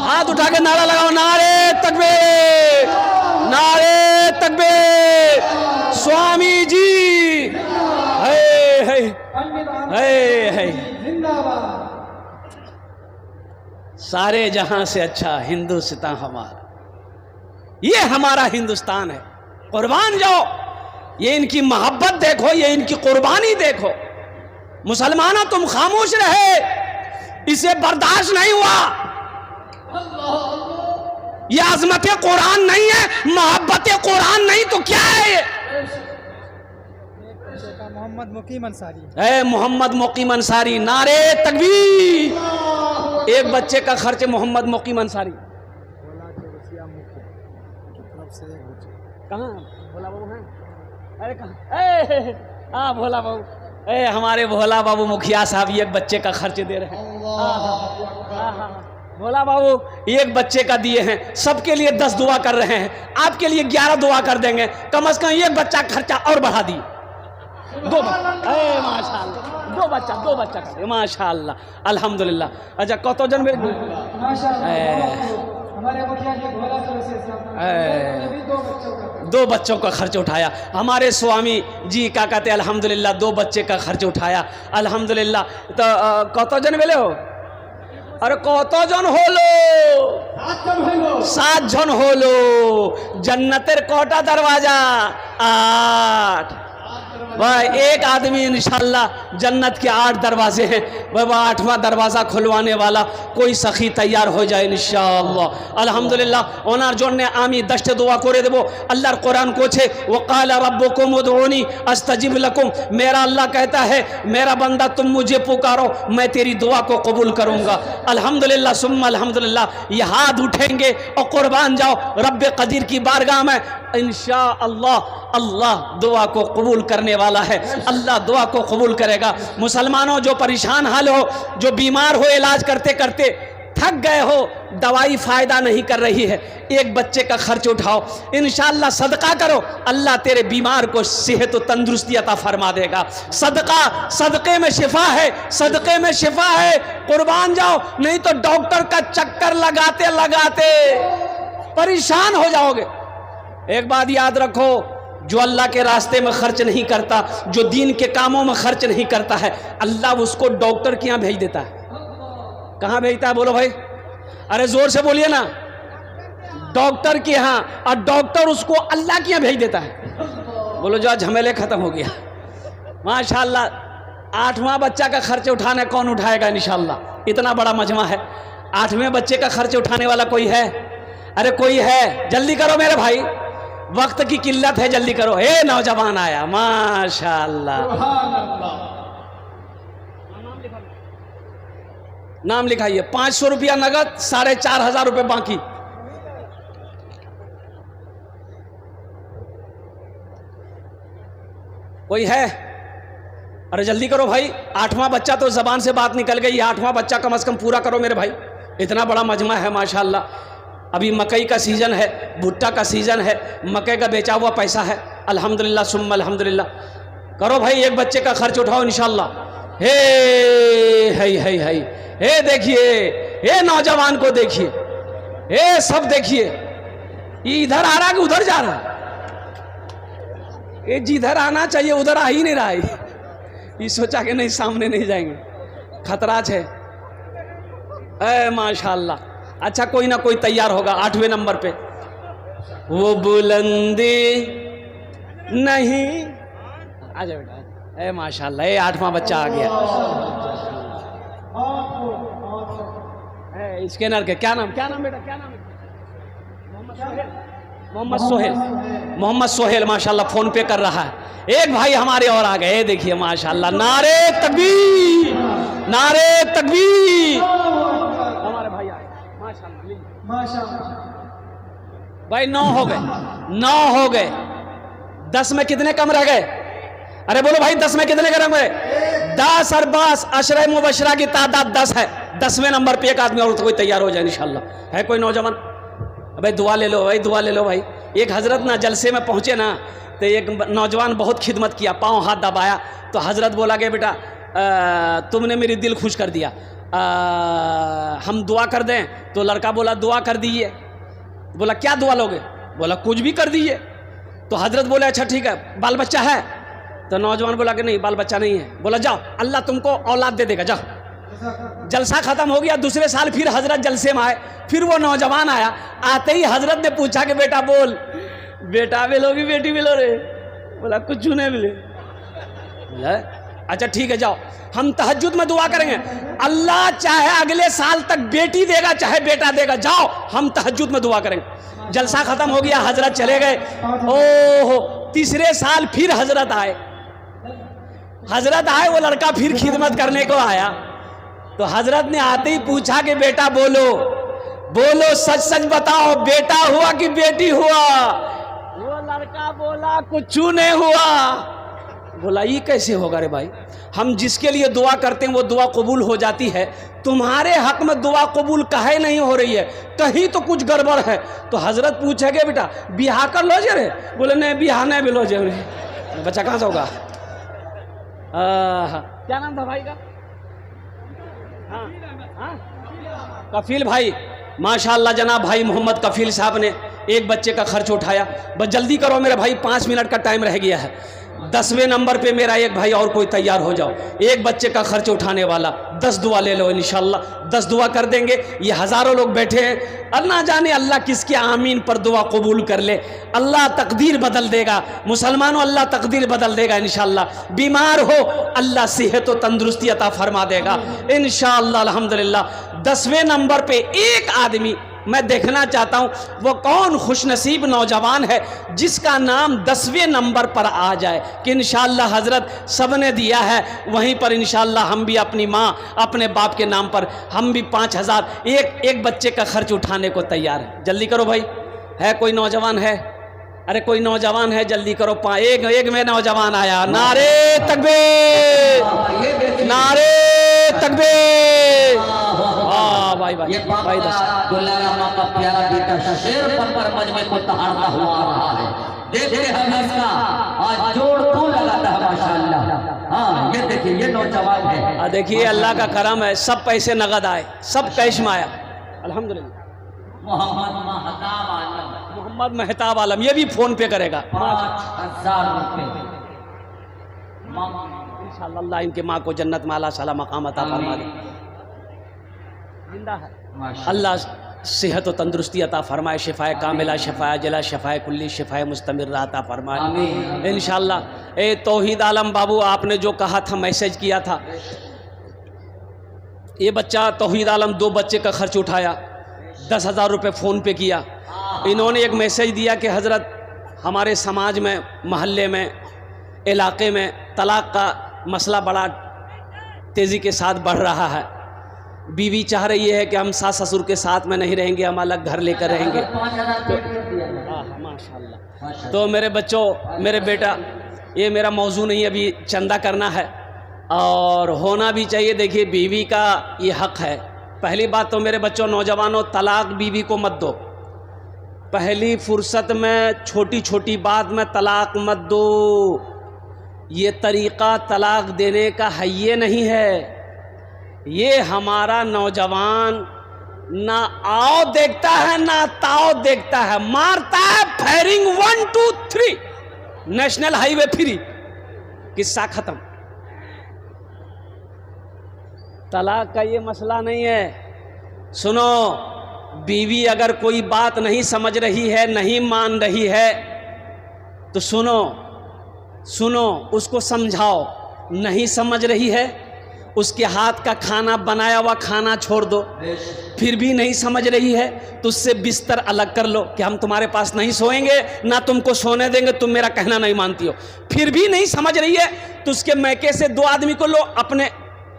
हाथ उठा के नारा लगाओ, नारे तकबीर, नारे तकबीर, स्वामी जी है। सारे जहां से अच्छा हिंदुस्तान हमारा, ये हमारा हिंदुस्तान है। कुर्बान जाओ, ये इनकी मोहब्बत देखो, ये इनकी कुर्बानी देखो। मुसलमानों तुम खामोश रहे, इसे बर्दाश्त नहीं हुआ। ये अजमत कुरान नहीं है, मोहब्बत कुरान नहीं तो क्या है ये? मोहम्मद मुकीम अंसारी, मोहम्मद मुकीम अंसारी, नारे तकबीर। 1 बच्चे का खर्च मोहम्मद मुकीम अंसारी। कहाँ भोला बाबू हैं? अरे कहाँ? हाँ भोला बाबू, हमारे भोला बाबू मुखिया साहब 1 बच्चे का खर्च दे रहे हैं। भोला बाबू 1 बच्चे का दिए हैं, सबके लिए 10 दुआ कर रहे हैं, आपके लिए 11 दुआ कर देंगे। कम से कम 1 बच्चा खर्चा और बढ़ा दिए। 2 माशाल्लाह, 2 बच्चा कर दिए माशाल्लाह अल्हम्दुलिल्लाह। अच्छा कतो जन मेरे हमारे मुखिया जी भोला से 2 बच्चों का खर्च उठाया। हमारे स्वामी जी क्या कहते हैं अल्हम्दुलिल्लाह 2 बच्चे का खर्च उठाया अल्हम्दुलिल्लाह। तो कतो जन मिले हो? अरे कतो जन होलो? 7 जन होलो। जन्नतेर कोटा दरवाजा? 8। भाई 1 आदमी इंशाल्लाह जन्नत के 8 दरवाजे हैं, वह 8वां दरवाज़ा खुलवाने वाला कोई सखी तैयार हो जाए इंशाअल्लाह अल्हम्दुलिल्लाह। ओनार जोड़ने आमी दश्ते दुआ करे देबो। अल्लाहर कुरान को छे वक़ाल रब्बुकुम उदऊनी अस्तजिब लकुम, मेरा अल्लाह कहता है मेरा बंदा तुम मुझे पुकारो मैं तेरी दुआ को कबूल करूँगा। अल्हम्दुलिल्लाह सुम्मा अल्हम्दुलिल्लाह। ये हाथ उठेंगे और कुर्बान जाओ रब्बे कदीर की बारगाह में इंशाअल्लाह। अल्लाह दुआ को कबूल करने वाला है, अल्लाह दुआ को कबूल करेगा। मुसलमानों जो परेशान हाल हो, जो बीमार हो, इलाज करते करते थक गए हो, दवाई फ़ायदा नहीं कर रही है, 1 बच्चे का खर्च उठाओ, इंशाअल्लाह सदका करो, अल्लाह तेरे बीमार को सेहत और तंदुरुस्ती अता फरमा देगा। सदक़े में शिफा है, सदक़े में शिफा है। कुर्बान जाओ, नहीं तो डॉक्टर का चक्कर लगाते लगाते परेशान हो जाओगे। एक बात याद रखो, जो अल्लाह के रास्ते में खर्च नहीं करता, जो दीन के कामों में खर्च नहीं करता है, अल्लाह उसको डॉक्टर के यहाँ भेज देता है। कहाँ भेजता है बोलो भाई? अरे जोर से बोलिए ना। डॉक्टर के यहाँ, और डॉक्टर उसको अल्लाह के यहाँ भेज देता है। बोलो जो झमेले खत्म हो गया। माशाल्लाह 8वां बच्चा का खर्च उठाने कौन उठाएगा इंशाल्लाह। इतना बड़ा मजमा है, 8वें बच्चे का खर्च उठाने वाला कोई है? अरे कोई है? जल्दी करो मेरे भाई, वक्त की किल्लत है, जल्दी करो। हे नौजवान आया माशाल्लाह। नाम लिखाइए। 500 रुपया नगद, 4,500 रुपये बाकी। कोई है? अरे जल्दी करो भाई, 8वां बच्चा तो जबान से बात निकल गई, 8वां बच्चा कम से कम पूरा करो मेरे भाई। इतना बड़ा मजमा है माशाल्लाह। अभी मकई का सीज़न है, भुट्टा का सीज़न है, मकई का बेचा हुआ पैसा है। अल्हम्दुलिल्लाह सुम्मा अल्हम्दुलिल्लाह। करो भाई, एक बच्चे का खर्च उठाओ इंशाल्लाह। हे देखिए, हे नौजवान को देखिए, हे सब देखिए, ये इधर आ रहा कि उधर जा रहा? ये जिधर आना चाहिए उधर आ ही नहीं रहा है। ये सोचा कि नहीं सामने नहीं जाएंगे, खतरा है। ए माशाल्लाह। अच्छा कोई ना कोई तैयार होगा 8वें नंबर पे। वो बुलंदी नहीं, आजा बेटा। ए माशाल्लाह, ये 8वां बच्चा आ गया। स्कैनर के क्या नाम बेटा, क्या नाम? मोहम्मद सोहेल माशाल्लाह फोन पे कर रहा है। एक भाई हमारे और आ गए, देखिए माशाल्लाह। नारे तकबीर, नारे तकबीर। हमारे भाई आए माशाल्लाह। भाई 9 हो गए, 9 हो गए। 10 में कितने कम रह गए? अरे बोलो भाई, 10 में कितने कम रह गए? 10 अरबास अशरे मुबशरा की तादाद 10 है। 10वें नंबर पे एक आदमी और तो कोई तैयार हो जाए इंशाल्लाह। है कोई नौजवान? भाई दुआ ले लो भाई, दुआ ले लो भाई। एक हजरत ना जलसे में पहुंचे ना, तो एक नौजवान बहुत खिदमत किया, पाँव हाथ दबाया, तो हजरत बोला कि बेटा तुमने मेरी दिल खुश कर दिया, हम दुआ कर दें? तो लड़का बोला दुआ कर दीजिए। बोला क्या दुआ लोगे? बोला कुछ भी कर दीजिए। तो हजरत बोले अच्छा ठीक है, बाल बच्चा है? तो नौजवान बोला कि नहीं बाल बच्चा नहीं है। बोला जाओ, अल्लाह तुमको औलाद दे देगा, जाओ। जलसा खत्म हो गया। दूसरे साल फिर हजरत जलसे में आए, फिर वो नौजवान आया। आते ही हजरत ने पूछा कि बेटा बोल, बेटा मिलोगी बेटी मिलो रे? बोला कुछ नहीं मिले। बोला अच्छा ठीक है जाओ, हम तहज्जुद में दुआ करेंगे, अल्लाह चाहे अगले साल तक बेटी देगा चाहे बेटा देगा, जाओ हम तहज्जुद में दुआ करेंगे। जलसा खत्म हो गया, हजरत चले गए। ओहो, तीसरे साल फिर हजरत आए। वो लड़का फिर खिदमत करने को आया। तो हजरत ने आते ही पूछा कि बेटा बोलो, सच सच बताओ, बेटा हुआ कि बेटी हुआ? वो लड़का बोला कुछ नहीं हुआ। बोला ये कैसे होगा रे भाई? हम जिसके लिए दुआ करते हैं वो दुआ कबूल हो जाती है, तुम्हारे हक में दुआ कबूल काहे नहीं हो रही है? कहीं तो कुछ गड़बड़ है। तो हजरत पूछेगे बेटा बिहार कर लो जे रे? बोले नहीं बिहार नहीं बिलो जे। बच्चा कहाँ से होगा? क्या नाम था भाई का? हाँ? कफील भाई माशाल्लाह। जनाब भाई मोहम्मद कफील साहब ने एक बच्चे का खर्च उठाया। बस जल्दी करो मेरे भाई, 5 मिनट का टाइम रह गया है। 10वें नंबर पे मेरा एक भाई और कोई तैयार हो जाओ, एक बच्चे का खर्च उठाने वाला। 10 दुआ ले लो इंशाल्लाह, 10 दुआ कर देंगे। ये हज़ारों लोग बैठे हैं, अल्लाह जाने अल्लाह किसके आमीन पर दुआ कबूल कर ले। अल्लाह तकदीर बदल देगा मुसलमानों, अल्लाह तकदीर बदल देगा इंशाल्लाह। बीमार हो अल्लाह सेहत व तंदुरुस्ती अता फरमा देगा इंशाल्लाह अल्हम्दुलिल्लाह। 10वें नंबर पे एक आदमी मैं देखना चाहता हूं, वो कौन खुशनसीब नौजवान है जिसका नाम 10वें नंबर पर आ जाए कि इंशाअल्लाह हज़रत सब ने दिया है, वहीं पर इंशाअल्लाह हम भी अपनी माँ अपने बाप के नाम पर हम भी 5000 एक बच्चे का खर्च उठाने को तैयार है। जल्दी करो भाई, है कोई नौजवान है? अरे कोई नौजवान है? जल्दी करो। एक में नौजवान आया। नारे तकबीर, नारे तकबीर। भाई दुलारा का प्यारा बेटा शेर पर मजमे को तहारता हुआ आ रहा है। देखते हम इसका आज जोड़ कौन लगाता है माशाअल्लाह। हाँ ये देखिए, ये नौजवान है। देखिए अल्लाह का करम है, सब पैसे नगद आए, सब कैश में आया अल्हम्दुलिल्लाह। मोहम्मद मेहताब आलम ये भी फोन पे करेगा 5000 रुपए इंशाअल्लाह। अल्लाह इनके माँ को जन्नत में आला साला मकाम अता फरमा दे। जिंदा है अल्लाह। सेहत व तंदुरुस्ती अता फरमाए, शिफाए कामिला, शिफाए जला, शिफाए कुल्ली, शिफाए मुस्तमिर अता फरमाए इंशाअल्लाह। ए तौहीद आलम बाबू, आपने जो कहा था, मैसेज किया था, ये बच्चा तौहीद आलम 2 बच्चे का खर्च उठाया, 10,000 रुपये फ़ोन पे किया। इन्होंने एक मैसेज दिया कि हज़रत हमारे समाज में, महल्ले में, इलाके में तलाक़ का मसला बड़ा तेज़ी के साथ बढ़ रहा है। बीवी चाह रही है कि हम सास ससुर के साथ में नहीं रहेंगे, हम अलग घर लेकर रहेंगे। माशाअल्लाह। तो मेरे बच्चों, मेरे बेटा, ये मेरा मौजू नहीं, अभी चंदा करना है और होना भी चाहिए। देखिए, बीवी का ये हक़ है। पहली बात तो मेरे बच्चों, नौजवानों, तलाक बीवी को मत दो। पहली फुर्सत में छोटी छोटी बात में तलाक मत दो। ये तरीक़ा तलाक देने का है, ये नहीं है। ये हमारा नौजवान ना आओ देखता है, ना ताओ देखता है, मारता है फायरिंग 1 2 3, नेशनल हाईवे फ्री, किस्सा खत्म। तलाक का ये मसला नहीं है। सुनो, बीवी अगर कोई बात नहीं समझ रही है, नहीं मान रही है, तो सुनो, उसको समझाओ। नहीं समझ रही है, उसके हाथ का खाना, बनाया हुआ खाना छोड़ दो। फिर भी नहीं समझ रही है तो उससे बिस्तर अलग कर लो कि हम तुम्हारे पास नहीं सोएंगे, ना तुमको सोने देंगे, तुम मेरा कहना नहीं मानती हो। फिर भी नहीं समझ रही है तो उसके मैके से 2 आदमी को लो,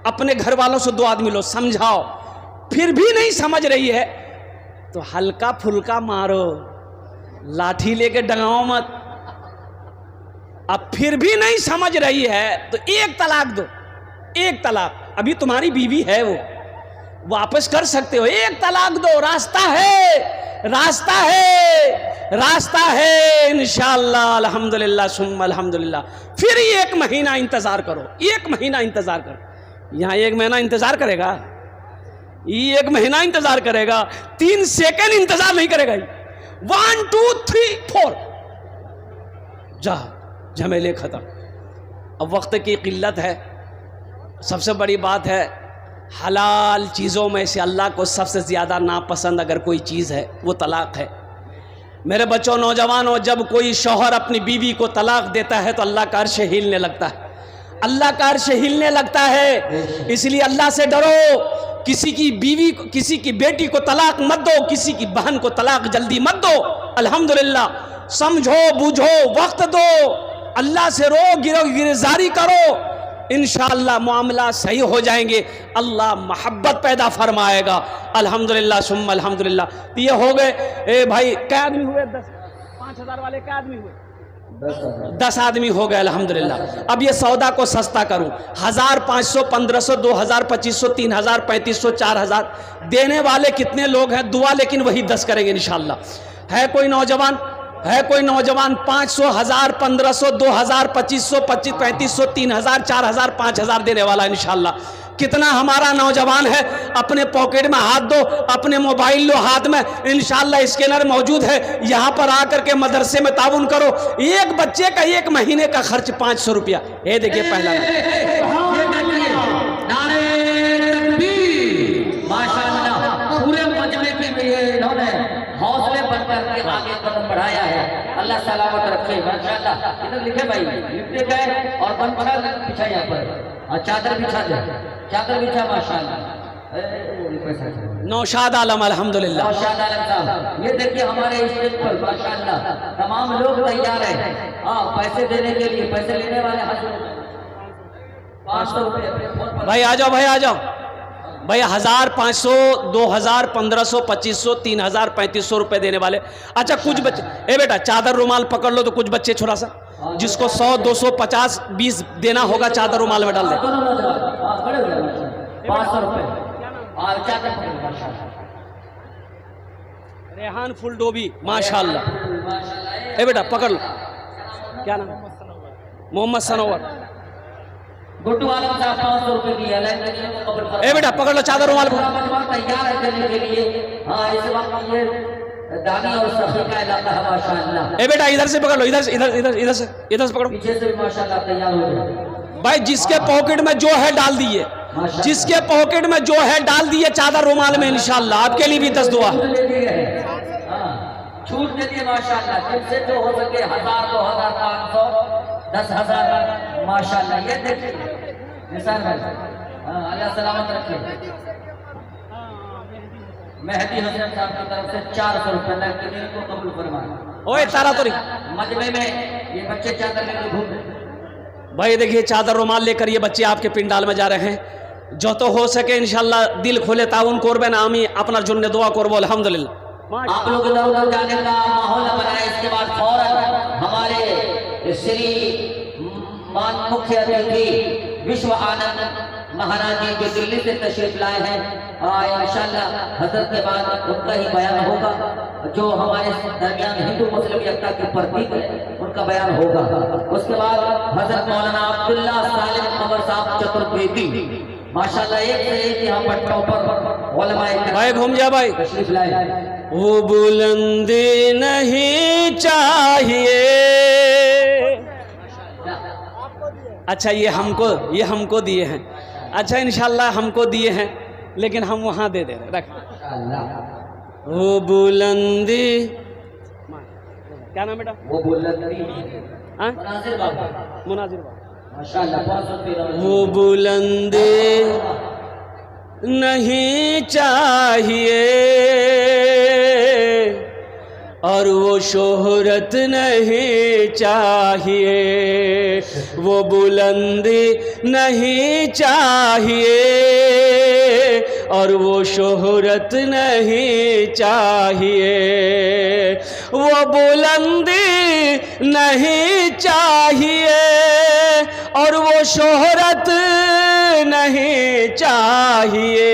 अपने घर वालों से 2 आदमी लो, समझाओ। फिर भी नहीं समझ रही है तो हल्का फुल्का मारो, लाठी लेके डगाओ मत। अब फिर भी नहीं समझ रही है तो 1 तलाक दो, 1 तलाक। अभी तुम्हारी बीवी है, वो वापस कर सकते हो, 1 तलाक दो। रास्ता है, रास्ता है, रास्ता है इंशाअल्लाह। अल्हम्दुलिल्लाह सुम्मा अल्हम्दुलिल्लाह। फिर 1 महीना इंतज़ार करो, 1 महीना इंतज़ार करो। यहाँ 1 महीना इंतज़ार करेगा, 1 महीना इंतज़ार करेगा, 3 सेकंड इंतज़ार नहीं करेगा। 1 2 3 4 जा, झमेले ख़त्म। अब वक्त की किल्लत है। सबसे बड़ी बात है, हलाल चीज़ों में से अल्लाह को सबसे ज़्यादा नापसंद अगर कोई चीज़ है वो तलाक़ है। मेरे बच्चों, नौजवानों, जब कोई शौहर अपनी बीवी को तलाक़ देता है तो अल्लाह का अर्श हिलने लगता है, अल्लाह का अर्श हिलने लगता है। इसलिए अल्लाह से डरो। किसी की बीवी, किसी की बेटी को तलाक़ मत दो, किसी की बहन को तलाक़ जल्दी मत दो। अल्हम्दुलिल्लाह, समझो, बूझो, वक्त दो, अल्लाह से रो, गिरज़ारी करो, इंशाअल्लाह मामला सही हो जाएंगे। अल्लाह मोहब्बत पैदा फरमाएगा। अल्हम्दुलिल्लाह सुम्मा अल्हम्दुलिल्लाह। तो ये हो गए। ए भाई, क्या आदमी हुए? 5,000 वाले क्या आदमी हुए? 10 आदमी हो गए अल्हम्दुलिल्लाह। अब ये सौदा को सस्ता करूं, 1000, 500, 1500, 2000, 2500, 3000, 3500, 4000 देने वाले कितने लोग हैं? दुआ लेकिन वही 10 करेंगे इंशाअल्लाह। है कोई नौजवान? 500, 1000, 1500, 2000, 2500, 3500, 3000, 4000, 5000 देने वाला इंशाअल्लाह। कितना हमारा नौजवान है? अपने पॉकेट में हाथ दो, अपने मोबाइल लो हाथ में, इंशाअल्लाह स्कैनर मौजूद है। यहाँ पर आकर के मदरसे में ताउन करो। 1 बच्चे का 1 महीने का खर्च 500 रुपया। ये देखिए पहला माशाअल्लाह, पूरे मजमे के इन्होंने हौसले बनकर के आगे कदम बढ़ाया है। अल्लाह सलामत रखे माशाअल्लाह। इधर लिखे भाई, लिखते गए और बनकर बिछा यहाँ पर, और चादर बिछा दे, चादर बिछा माशाअल्लाह। नौशाद आलम अल्हम्दुलिल्लाह। नौशाद आलम साहब, ये देखिए हमारे स्टेज पर माशाअल्लाह तमाम लोग तैयार हैं। हाँ, पैसे देने के लिए, पैसे लेने वाले हाजिर 500 रुपये। भाई आ जाओ, भाई आ जाओ भाई। 1000, 500, 2000, 1500, 2500, 3000, 3500 रुपए देने वाले। अच्छा, कुछ बच्चे, ए बेटा चादर रुमाल पकड़ लो, तो कुछ बच्चे छोटा सा जिसको 100, 200, 50, 20 देना होगा, चादर रुमाल में डाल दे। 500 रुपये। रेहान फुलडोबी माशाअल्लाह। ए बेटा पकड़ लो, क्या नाम? मोहम्मद सनोवर। गुड्डू आलम साहब 500 रुपये दिया। ए बेटा पकड़ लो चादर रुमाल को। तैयार है करने के लिए। हाँ, इस वक्त ये दानी और सफी का इलाका है माशाअल्लाह। ए बेटा इधर से पकड़ लो, इधर से, इधर से पकड़ो, पीछे से माशाअल्लाह तैयार हो गए। भाई जिसके पॉकेट में जो है डाल दिए। जिसके पॉकेट में जो है डाल दिए चादर रुमाल में, इंशाल्लाह आपके लिए भी 10 दुआ। छूट दे दिए माशाल्लाह, जिनसे जो हो सके 1000, 2000, 500, 10,000 माशाल्लाह। ये देखिए निसार भाई, अल्लाह सलामत रखे। मेहदी हसन साहब की तरफ से 400 रुपए लग को कबूल फरमाए। ओए तारा तोरी मजमे में ये बच्चे चादर लेकर घूम रहे। भाई देखिए चादर रुमाल लेकर ये बच्चे आपके पिंडाल में जा रहे हैं। जो तो हो सके इंशाल्लाह दिल खोले ताउन करबेन, आमी अपना जुन्ने दुआ करबो अल्हम्दुलिल्लाह। आप लोग इधर उधर जाने का माहौल बनाए। इसके बाद फौरन हमारे श्री मान मुख्य अतिथि विश्व आनंद महाराज जी जो दिल्ली से तशरीफ लाए हैं, इंशाल्लाह हजरत के बाद उनका ही बयान होगा। जो हमारे दरमियान हिंदू मुस्लिम एकता के प्रतीक है उनका बयान होगा। उसके बाद हजरत मौलाना अब्दुल्ला सालिम कमर साहब चतुर्वेदी माशाल्लाह एक से एक यहाँ पर टॉपर उलमाए भाई घूम जा भाई। तशरीफ लाए। वो बुलंदी नहीं चाहिए। अच्छा ये हमको दिए हैं। अच्छा इंशाल्लाह हमको दिए हैं, लेकिन हम वहाँ दे दे रहे रख। वो बुलंदी क्या नाम बेटा? वो बुलंदी हाँ? मुनाजिर बाबा मुनाजिर बाबा माशाल्लाह। वो बुलंदी नहीं चाहिए और वो शोहरत नहीं चाहिए। वो बुलंदी नहीं चाहिए और वो शोहरत नहीं चाहिए। वो बुलंदी नहीं चाहिए और वो शोहरत नहीं चाहिए।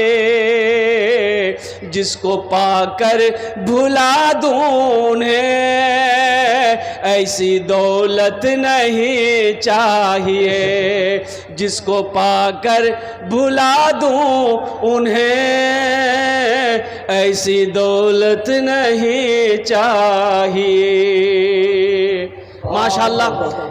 जिसको पाकर भुला दूं उन्हें ऐसी दौलत नहीं चाहिए। जिसको पाकर भुला दूं उन्हें ऐसी दौलत नहीं चाहिए। माशाल्लाह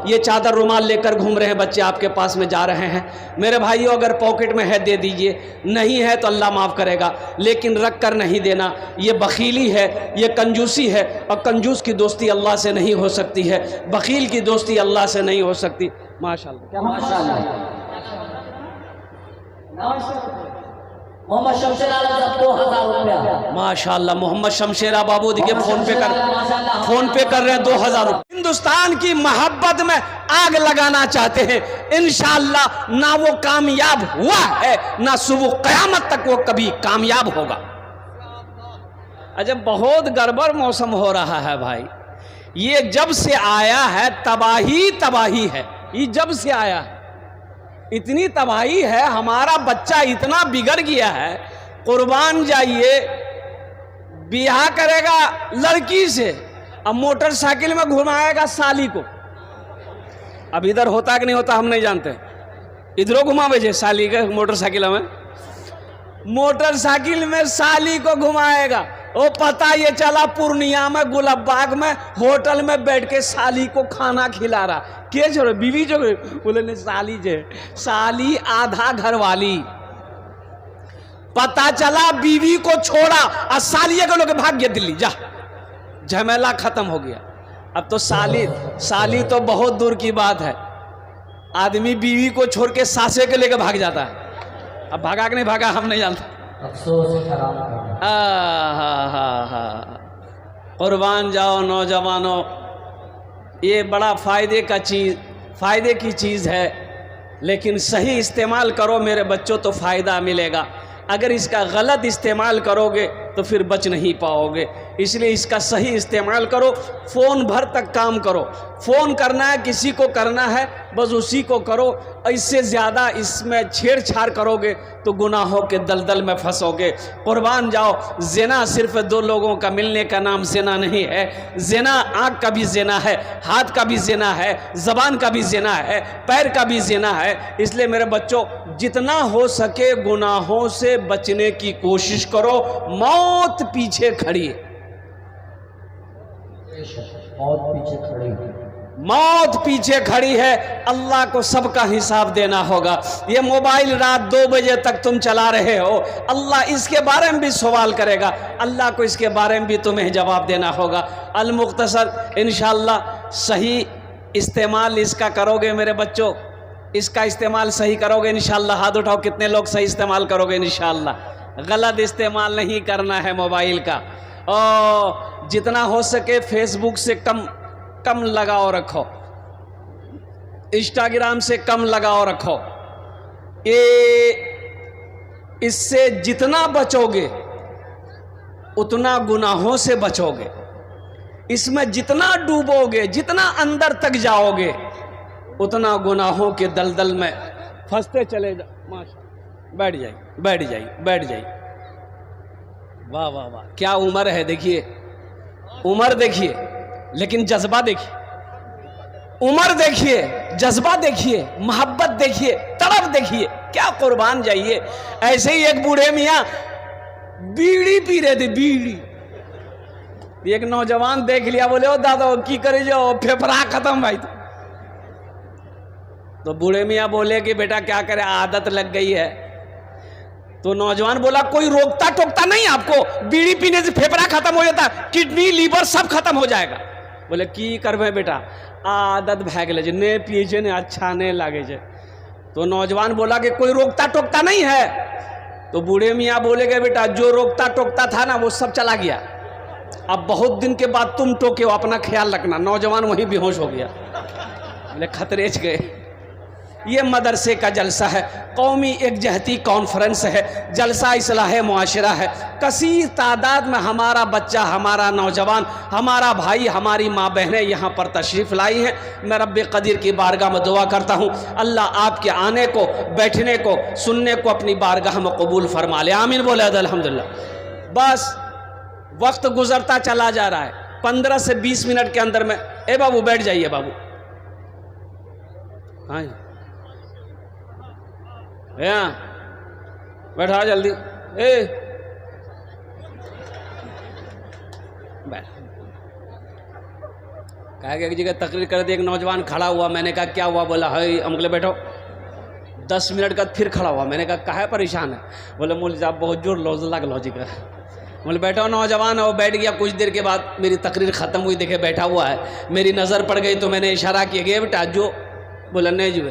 ये चादर रुमाल लेकर घूम रहे हैं बच्चे, आपके पास में जा रहे हैं। मेरे भाइयों अगर पॉकेट में है दे दीजिए, नहीं है तो अल्लाह माफ़ करेगा, लेकिन रख कर नहीं देना। ये बखीली है, ये कंजूसी है, और कंजूस की दोस्ती अल्लाह से नहीं हो सकती है, बखील की दोस्ती अल्लाह से नहीं हो सकती। माशाल्लाह क्या मोहम्मद शमशेर आलम साहब 2000 रुपया। माशाल्लाह मोहम्मद शमशेरा बाबू देखिए फोन पे कर रहे हैं 2000 रुपये। हिंदुस्तान की मोहब्बत में आग लगाना चाहते हैं, इंशाअल्लाह ना वो कामयाब हुआ है, ना सुबह कयामत तक वो कभी कामयाब होगा। अच्छा बहुत गड़बड़ मौसम हो रहा है भाई, ये जब से आया है तबाही है। ये जब से आया है इतनी तबाही है, हमारा बच्चा इतना बिगड़ गया है। कुर्बान जाइए, ब्याह करेगा लड़की से, अब मोटरसाइकिल में घुमाएगा साली को। अब इधर होता कि नहीं होता हम नहीं जानते, इधरों घुमावे जे साली के मोटरसाइकिल में, मोटरसाइकिल में साली को घुमाएगा। वो पता ये चला पूर्णिया में गुलाबबाग में होटल में बैठ के साली को खाना खिला रहा। के छोड़े बीवी जो बोले नहीं साली जे, साली आधा घर वाली। पता चला बीवी को छोड़ा और सालिया को लोग भाग गया दिल्ली, जा झमेला खत्म हो गया। अब तो साली तो बहुत दूर की बात है, आदमी बीवी को छोड़ के सासे के लेकर भाग जाता है। अब भागा कि नहीं भागा हम नहीं जानते। अफसोस कुर्बान जाओ नौजवानों, ये बड़ा फ़ायदे की चीज़ है, लेकिन सही इस्तेमाल करो मेरे बच्चों तो फ़ायदा मिलेगा। अगर इसका गलत इस्तेमाल करोगे तो फिर बच नहीं पाओगे, इसलिए इसका सही इस्तेमाल करो। फ़ोन भर तक काम करो, फ़ोन करना है किसी को करना है बस उसी को करो। इससे ज़्यादा इसमें छेड़छाड़ करोगे तो गुनाहों के दलदल में फंसोगे। कुर्बान जाओ, ज़िना सिर्फ दो लोगों का मिलने का नाम ज़िना नहीं है। ज़िना आँख का भी ज़िना है, हाथ का भी ज़िना है, ज़बान का भी ज़िना है, पैर का भी ज़िना है। इसलिए मेरे बच्चों जितना हो सके गुनाहों से बचने की कोशिश करो। मौत पीछे खड़ी है, बहुत पीछे खड़ी है। मौत पीछे खड़ी है, अल्लाह को सबका हिसाब देना होगा। ये मोबाइल रात 2 बजे तक तुम चला रहे हो, अल्लाह इसके बारे में भी सवाल करेगा, अल्लाह को इसके बारे में भी तुम्हें जवाब देना होगा। अल मुख्तसर इंशाअल्लाह सही इस्तेमाल इसका करोगे मेरे बच्चों, इसका इस्तेमाल सही करोगे इंशाअल्लाह। हाथ उठाओ कितने लोग सही इस्तेमाल करोगे इंशाअल्लाह। गलत इस्तेमाल नहीं करना है मोबाइल का, और जितना हो सके फेसबुक से कम लगाओ रखो, इंस्टाग्राम से कम लगाओ रखो। ये इससे जितना बचोगे उतना गुनाहों से बचोगे, इसमें जितना डूबोगे, जितना अंदर तक जाओगे, उतना गुनाहों के दलदल में फंसते चले जाओ। माशा, बैठ जाइए बैठ जाइए बैठ जाइए। वाह वाह वाह, क्या उम्र है, देखिए उम्र देखिए, लेकिन जज्बा देखिए, उम्र देखिए, जज्बा देखिए, मोहब्बत देखिए, तड़प देखिए, क्या कुर्बान जाइए। ऐसे ही एक बूढ़े मियाँ बीड़ी पी रहे थे, बीड़ी। एक नौजवान देख लिया, बोले ओ दादा की करे जो फेफड़ा खत्म भाई। तो बूढ़े मियाँ बोले कि बेटा क्या करे, आदत लग गई है। तो नौजवान बोला कोई रोकता टोकता नहीं आपको, बीड़ी पीने से फेफड़ा खत्म हो जाता, किडनी लीवर सब खत्म हो जाएगा। बोले की करबे बेटा, आदत भै गेले जे, ने पिए छे ने अच्छा नहीं लागे छे। तो नौजवान बोला कि कोई रोकता टोकता नहीं है। तो बूढ़े मियाँ बोले कि बेटा जो रोकता टोकता था ना वो सब चला गया, अब बहुत दिन के बाद तुम टोके हो, अपना ख्याल रखना। नौजवान वहीं बेहोश हो गया। बोले खतरे च गए। ये मदरसे का जलसा है, कौमी एकजहती कॉन्फ्रेंस है, जलसा इस्लाह मुआशरा है। कसीर तादाद में हमारा बच्चा, हमारा नौजवान, हमारा भाई, हमारी माँ बहनें यहाँ पर तशरीफ़ लाई हैं। मैं रब्बे कदीर की बारगाह में दुआ करता हूँ अल्लाह आपके आने को, बैठने को, सुनने को अपनी बारगाह में कबूल फरमा ले। आमीन बोले अल्हम्दुलिल्लाह। बस वक्त गुजरता चला जा रहा है, 15 से 20 मिनट के अंदर में। ए बाबू बैठ जाइए बाबू, हाँ बैठा जल्दी। ए बैठ। कहा कि एक जगह तकरीर कर दी, एक नौजवान खड़ा हुआ, मैंने कहा क्या हुआ, बोला है अमले बैठो। 10 मिनट का फिर खड़ा हुआ, मैंने कहा काहे परेशान है, बोले मौलवी साहब बहुत जोर लौज लग लॉजिक है। बोले बैठो। नौजवान है वो बैठ गया। कुछ देर के बाद मेरी तकरीर ख़त्म हुई, देखे बैठा हुआ है, मेरी नज़र पड़ गई तो मैंने इशारा किया गया बेटा जो, बोला नहीं जी।